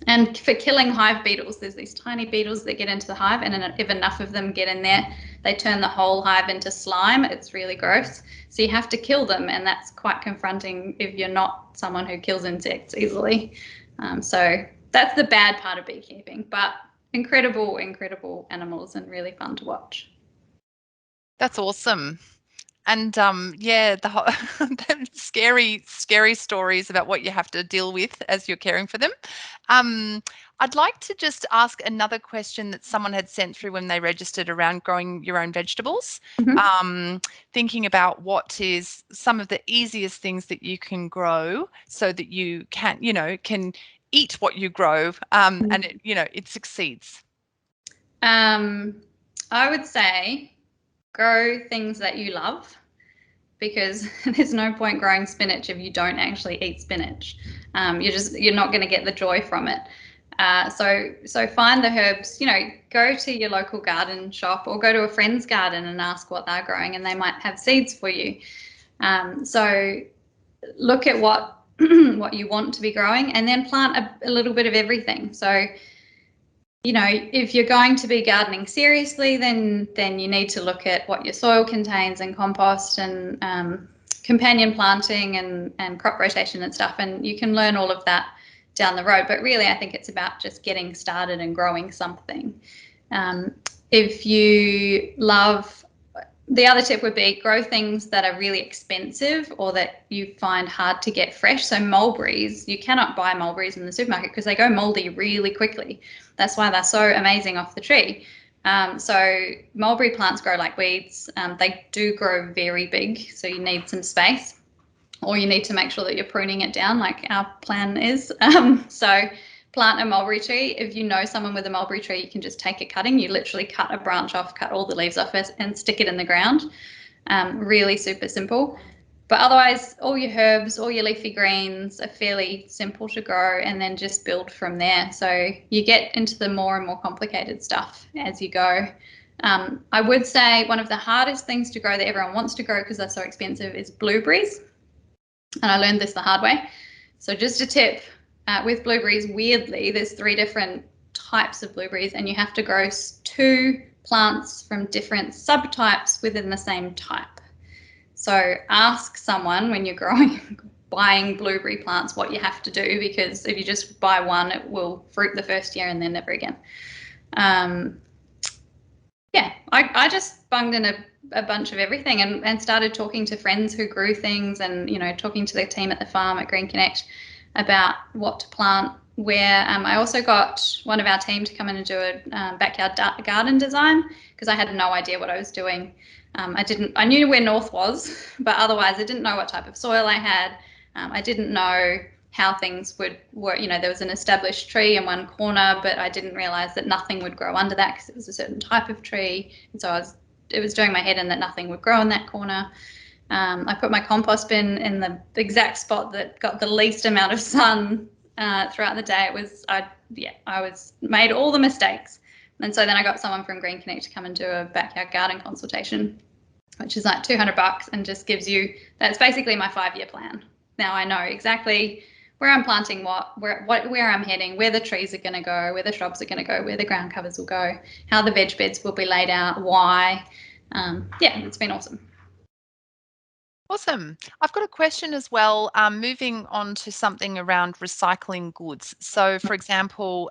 And for killing hive beetles, there's these tiny beetles that get into the hive, and if enough of them get in there, they turn the whole hive into slime. It's really gross. So you have to kill them, and that's quite confronting if you're not someone who kills insects easily. So that's the bad part of beekeeping, but incredible, incredible animals and really fun to watch. That's awesome. And yeah, the scary stories about what you have to deal with as you're caring for them. I'd like to just ask another question that someone had sent through when they registered around growing your own vegetables. Mm-hmm. Thinking about what is some of the easiest things that you can grow so that you can eat what you grow, and it succeeds. I would say grow things that you love, because there's no point growing spinach if you don't actually eat spinach. You're not going to get the joy from it. So find the herbs, go to your local garden shop or go to a friend's garden and ask what they're growing, and they might have seeds for you. So look at what what you want to be growing, and then plant a little bit of everything. So if you're going to be gardening seriously, then you need to look at what your soil contains, and compost, and companion planting, and crop rotation and stuff. And you can learn all of that down the road. But really, I think it's about just getting started and growing something. If you love, the other tip would be grow things that are really expensive or that you find hard to get fresh. So mulberries, you cannot buy mulberries in the supermarket because they go moldy really quickly. That's why they're so amazing off the tree. So mulberry plants grow like weeds. They do grow very big, so you need some space, or you need to make sure that you're pruning it down like our plan is. So plant a mulberry tree. If you know someone with a mulberry tree, you can just take a cutting. You literally cut a branch off, cut all the leaves off it, and stick it in the ground. Really super simple. But otherwise, all your herbs, all your leafy greens are fairly simple to grow, and then just build from there. So you get into the more and more complicated stuff as you go. I would say one of the hardest things to grow that everyone wants to grow because they're so expensive is blueberries. And I learned this the hard way. So just a tip, with blueberries, weirdly, there's 3 different types of blueberries, and you have to grow 2 plants from different subtypes within the same type. So ask someone when you're buying blueberry plants what you have to do, because if you just buy one, it will fruit the first year and then never again. yeah, I just bunged in a bunch of everything and started talking to friends who grew things, and, you know, talking to the team at the farm at Green Connect about what to plant where. I also got one of our team to come in and do a backyard garden design, because I had no idea what I was doing. I knew where north was, but otherwise I didn't know what type of soil I had. I didn't know how things would work. You know, there was an established tree in one corner, but I didn't realize that nothing would grow under that because it was a certain type of tree. And so it was doing my head in that nothing would grow in that corner. I put my compost bin in the exact spot that got the least amount of sun throughout the day. I made all the mistakes. And so then I got someone from Green Connect to come and do a backyard garden consultation, which is like $200, and just gives you, that's basically my 5-year plan. Now I know exactly where I'm planting where I'm heading, where the trees are going to go, where the shrubs are going to go, where the ground covers will go, how the veg beds will be laid out, why. Yeah, it's been awesome. Awesome. I've got a question as well, moving on to something around recycling goods. So, for example,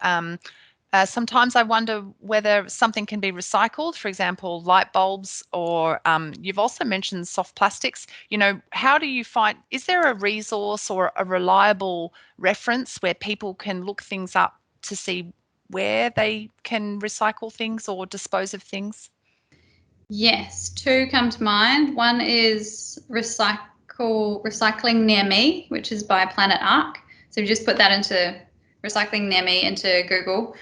sometimes I wonder whether something can be recycled, for example, light bulbs, or you've also mentioned soft plastics. You know, how do you find, is there a resource or a reliable reference where people can look things up to see where they can recycle things or dispose of things? Yes, 2 come to mind. One is Recycling Near Me, which is by Planet Arc. So you just put that into Recycling Near Me into Google.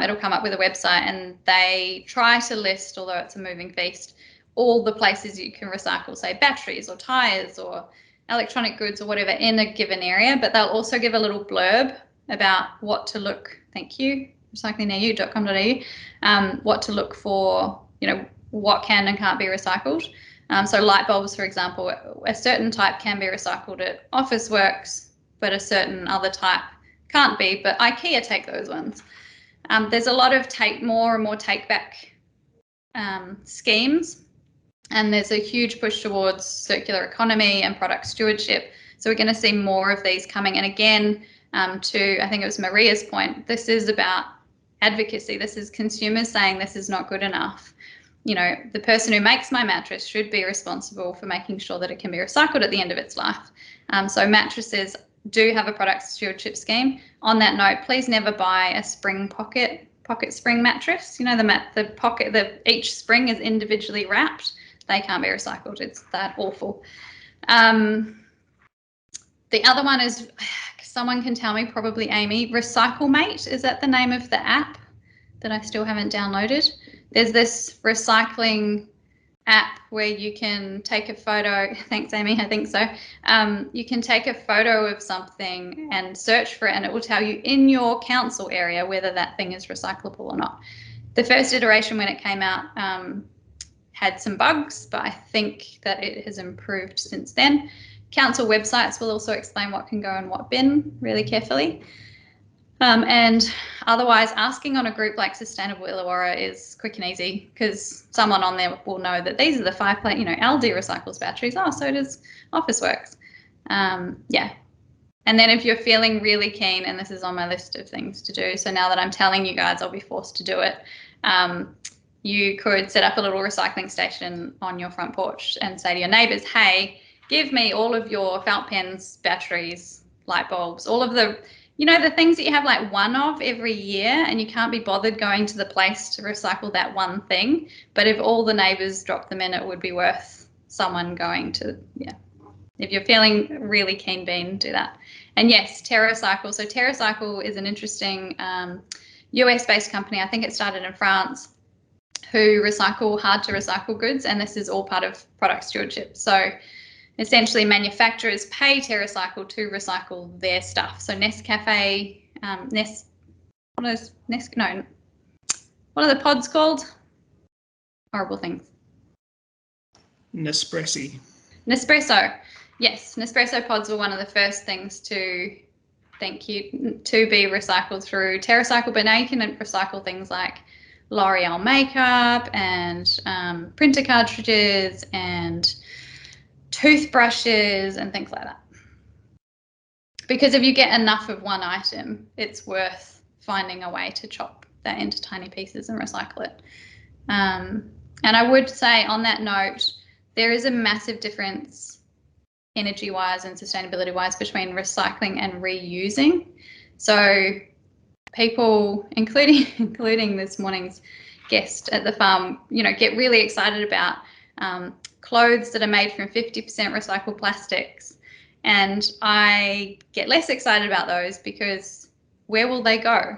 It'll come up with a website, and they try to list, although it's a moving feast, all the places you can recycle, say batteries or tires or electronic goods or whatever in a given area. But they'll also give a little blurb about what to look. Thank you, recyclingnearyou.com.au. What to look for, you know, what can and can't be recycled. So light bulbs, for example, a certain type can be recycled at Officeworks, but a certain other type can't be, but IKEA take those ones. There's a lot of more and more take back schemes, and there's a huge push towards circular economy and product stewardship. So we're going to see more of these coming. And again, to, I think it was Maria's point, this is about advocacy. This is consumers saying this is not good enough. You know, the person who makes my mattress should be responsible for making sure that it can be recycled at the end of its life. So mattresses do have a product stewardship scheme. On that note, please never buy a spring pocket spring mattress. You know, each spring is individually wrapped. They can't be recycled. It's that awful. The other one is, someone can tell me, probably Amy, RecycleMate. Is that the name of the app that I still haven't downloaded? There's this recycling app where you can take a photo. Thanks, Amy. I think so. You can take a photo of something and search for it, and it will tell you in your council area whether that thing is recyclable or not. The first iteration when it came out had some bugs, but I think that it has improved since then. Council websites will also explain what can go in what bin really carefully. And otherwise, asking on a group like Sustainable Illawarra is quick and easy, because someone on there will know that these are the 5 places. You know, Aldi recycles batteries. Oh, so does Officeworks. Yeah. And then if you're feeling really keen, and this is on my list of things to do, so now that I'm telling you guys, I'll be forced to do it. You could set up a little recycling station on your front porch and say to your neighbours, hey, give me all of your felt pens, batteries, light bulbs, all of the, you know, the things that you have like one of every year, and you can't be bothered going to the place to recycle that one thing. But if all the neighbours drop them in, it would be worth someone going to, yeah. If you're feeling really keen bean, do that. And yes, TerraCycle. So TerraCycle is an interesting US-based company. I think it started in France, who recycle hard to recycle goods, and this is all part of product stewardship. So essentially, manufacturers pay TerraCycle to recycle their stuff. So Nescafe, what are the pods called? Horrible things. Nespresso. Yes, Nespresso pods were one of the first things to be recycled through TerraCycle. But now you can recycle things like L'Oreal makeup and printer cartridges and toothbrushes and things like that. Because if you get enough of one item, it's worth finding a way to chop that into tiny pieces and recycle it. And I would say on that note, there is a massive difference energy-wise and sustainability-wise between recycling and reusing. So people, including this morning's guest at the farm, get really excited about clothes that are made from 50% recycled plastics. And I get less excited about those because where will they go?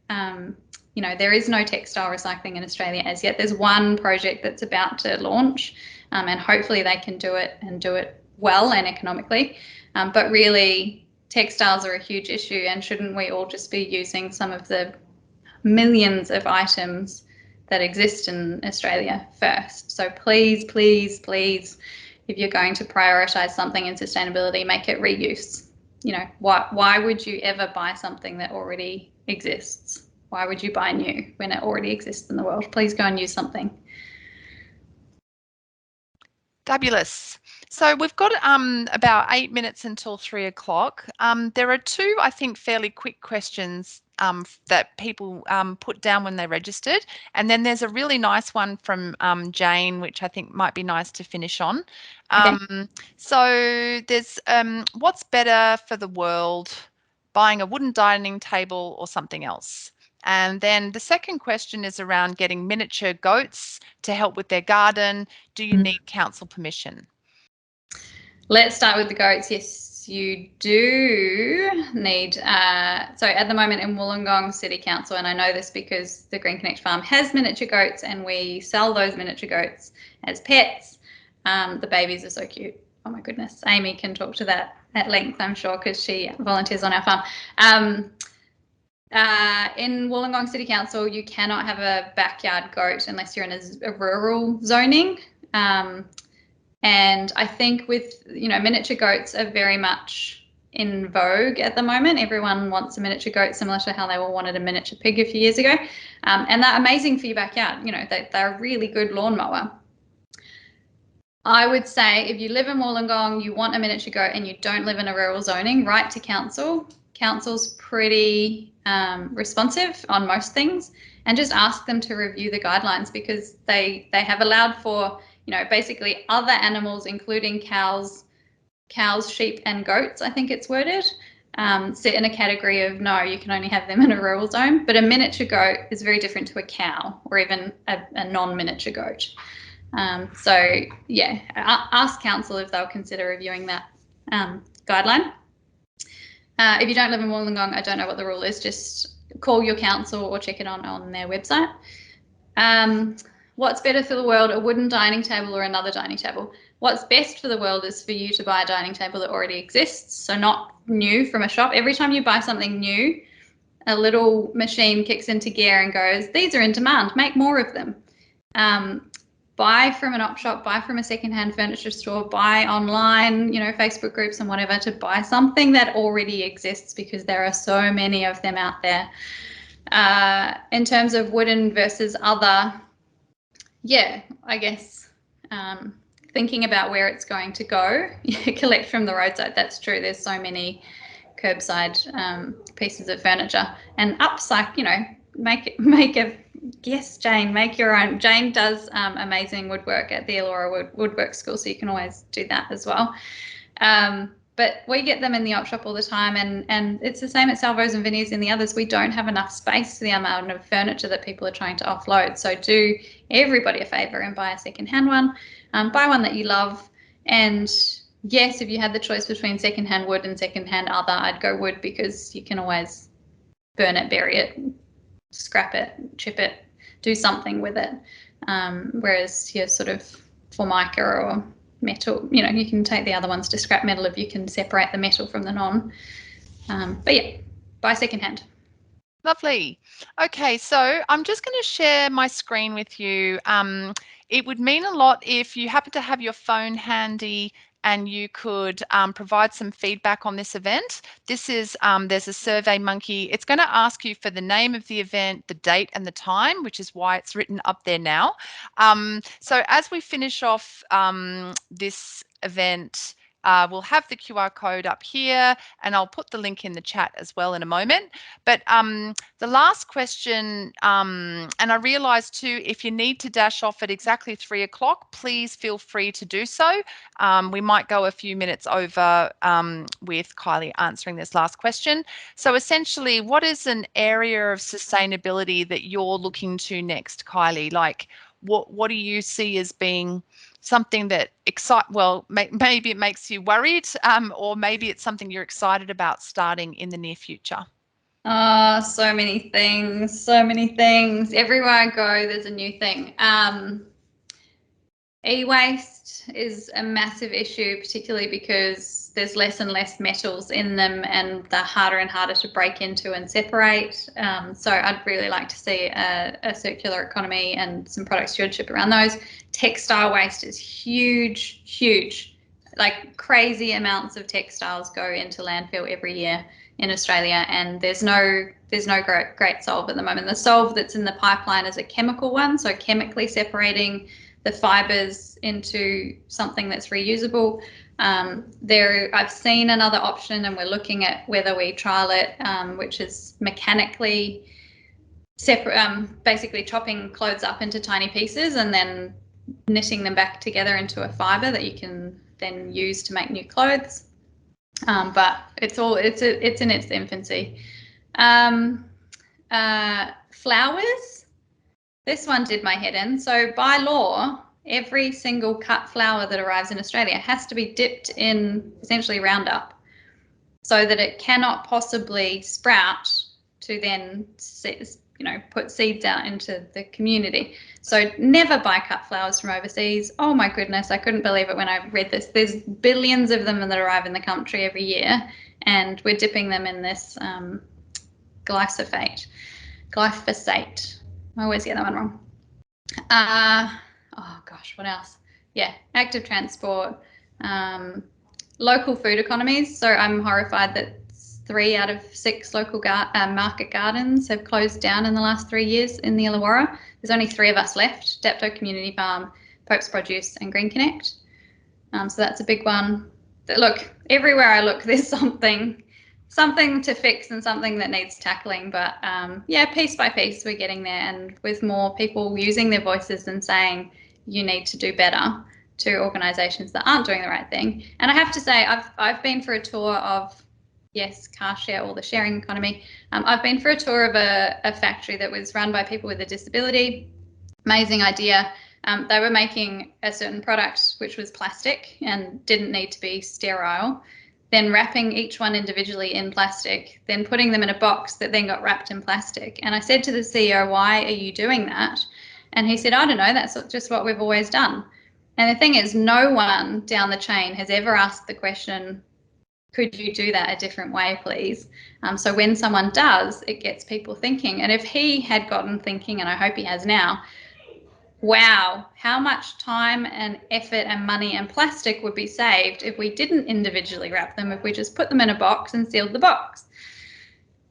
There is no textile recycling in Australia as yet. There's one project that's about to launch, and hopefully they can do it well and economically. But really, textiles are a huge issue, and shouldn't we all just be using some of the millions of items that exist in Australia first? So please, please, please, if you're going to prioritise something in sustainability, make it reuse. Why would you ever buy something that already exists? Why would you buy new when it already exists in the world? Please go and use something. Fabulous. So we've got about 8 minutes until 3 o'clock. There are two, I think, fairly quick questions that people put down when they registered. And then there's a really nice one from Jane, which I think might be nice to finish on. Okay. So there's what's better for the world, buying a wooden dining table or something else? And then the second question is around getting miniature goats to help with their garden. Do you need council permission? Let's start with the goats. Yes, you do need. So at the moment in Wollongong City Council, and I know this because the Green Connect farm has miniature goats and we sell those miniature goats as pets. The babies are so cute. Oh my goodness. Amy can talk to that at length, I'm sure, because she volunteers on our farm. In Wollongong City Council, you cannot have a backyard goat unless you're in a rural zoning. And I think with, miniature goats are very much in vogue at the moment. Everyone wants a miniature goat, similar to how they all wanted a miniature pig a few years ago. And they're amazing for your backyard. They're a really good lawnmower. I would say if you live in Wollongong, you want a miniature goat and you don't live in a rural zoning, write to council. Council's pretty responsive on most things, and just ask them to review the guidelines, because they have allowed for, basically other animals, including cows, sheep and goats, I think it's worded, sit in a category of no, you can only have them in a rural zone. But a miniature goat is very different to a cow or even a non-miniature goat. So yeah, ask council if they'll consider reviewing that guideline. If you don't live in Wollongong, I don't know what the rule is. Just call your council or check it on their website. What's better for the world, a wooden dining table or another dining table? What's best for the world is for you to buy a dining table that already exists, so not new from a shop. Every time you buy something new, a little machine kicks into gear and goes, these are in demand, make more of them. Buy from an op shop, buy from a secondhand furniture store, buy online, Facebook groups and whatever, to buy something that already exists, because there are so many of them out there. In terms of wooden versus other, yeah, I guess thinking about where it's going to go, collect from the roadside. That's true. There's so many curbside pieces of furniture, and upcycle, yes, Jane, make your own. Jane does amazing woodwork at the Illawarra Woodwork School, so you can always do that as well. But we get them in the op shop all the time, and it's the same at Salvos and Vinnies and the others. We don't have enough space for the amount of furniture that people are trying to offload. So do everybody a favour and buy a secondhand one. Buy one that you love. And yes, if you had the choice between secondhand wood and secondhand other, I'd go wood, because you can always burn it, bury it, scrap it, chip it, do something with it. Whereas your sort of Formica or metal, you can take the other ones to scrap metal if you can separate the metal from the non. But yeah, buy secondhand. Lovely. Okay, so I'm just going to share my screen with you. It would mean a lot if you happen to have your phone handy and you could provide some feedback on this event. This is, there's a Survey Monkey. It's going to ask you for the name of the event, the date and the time, which is why it's written up there now. So as we finish off this event, We'll have the QR code up here, and I'll put the link in the chat as well in a moment. But the last question, and I realised too, if you need to dash off at exactly 3 o'clock, please feel free to do so. We might go a few minutes over with Kylie answering this last question. So essentially, what is an area of sustainability that you're looking to next, Kylie? Like, what do you see as being something that maybe it makes you worried, or maybe it's something you're excited about starting in the near future? So many things, so many things. Everywhere I go, there's a new thing. E-waste is a massive issue, particularly because there's less and less metals in them, and they're harder and harder to break into and separate. So I'd really like to see a circular economy and some product stewardship around those. Textile waste is huge, huge. Like crazy amounts of textiles go into landfill every year in Australia, and there's no great solve at the moment. The solve that's in the pipeline is a chemical one, so chemically separating the fibers into something that's reusable. I've seen another option, and we're looking at whether we trial it, which is mechanically basically chopping clothes up into tiny pieces and then knitting them back together into a fiber that you can then use to make new clothes. But it's in its infancy. Flowers. This one did my head in. So by law, every single cut flower that arrives in Australia has to be dipped in essentially Roundup so that it cannot possibly sprout to then, put seeds out into the community. So never buy cut flowers from overseas. Oh my goodness, I couldn't believe it when I read this. There's billions of them that arrive in the country every year, and we're dipping them in this glyphosate. I always get that one wrong. Oh gosh, what else? Yeah, active transport, local food economies. So I'm horrified that 3 out of 6 local market gardens have closed down in the last 3 years in the Illawarra. There's only 3 of us left: Dapto Community Farm, Pope's Produce, and Green Connect. So that's a big one. Look, everywhere I look, there's something to fix and something that needs tackling. But yeah, piece by piece, we're getting there, and with more people using their voices and saying you need to do better to organisations that aren't doing the right thing. And I have to say, I've been for a tour of, yes, car share or the sharing economy. I've been for a tour of a factory that was run by people with a disability. Amazing idea. They were making a certain product which was plastic and didn't need to be sterile, then wrapping each one individually in plastic, then putting them in a box that then got wrapped in plastic. And I said to the CEO, why are you doing that? And he said, I don't know, that's just what we've always done. And the thing is, no one down the chain has ever asked the question, could you do that a different way, please? So when someone does, it gets people thinking. And if he had gotten thinking, and I hope he has now, wow, how much time and effort and money and plastic would be saved if we didn't individually wrap them, if we just put them in a box and sealed the box.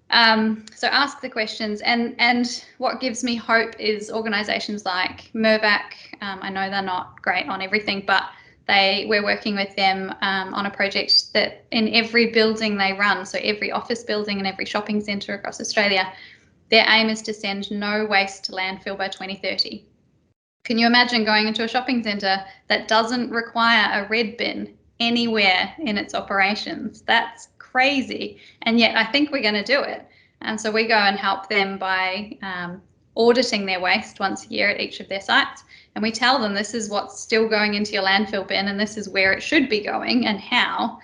So ask the questions, and what gives me hope is organisations like Mirvac. I know they're not great on everything, but we're working with them on a project that in every building they run, so every office building and every shopping centre across Australia, their aim is to send no waste to landfill by 2030. Can you imagine going into a shopping centre that doesn't require a red bin anywhere in its operations? That's crazy. And yet I think we're going to do it. And so we go and help them by auditing their waste once a year at each of their sites. And we tell them this is what's still going into your landfill bin, and this is where it should be going and how,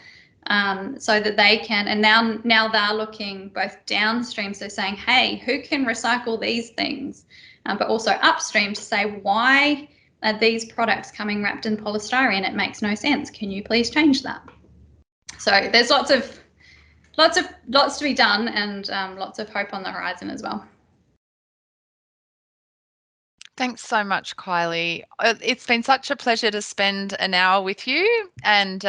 so that they can, and now they're looking both downstream, so saying, hey, who can recycle these things? But also upstream to say, why are these products coming wrapped in polystyrene? It makes no sense. Can you please change that? So there's lots to be done, and lots of hope on the horizon as well. Thanks so much, Kylie. It's been such a pleasure to spend an hour with you, and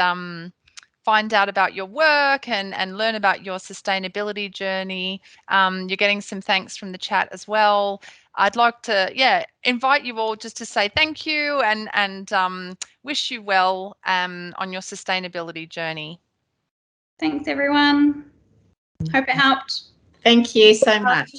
find out about your work and learn about your sustainability journey. You're getting some thanks from the chat as well. I'd like to, invite you all just to say thank you and wish you well on your sustainability journey. Thanks, everyone. Hope it helped. Thank you so much.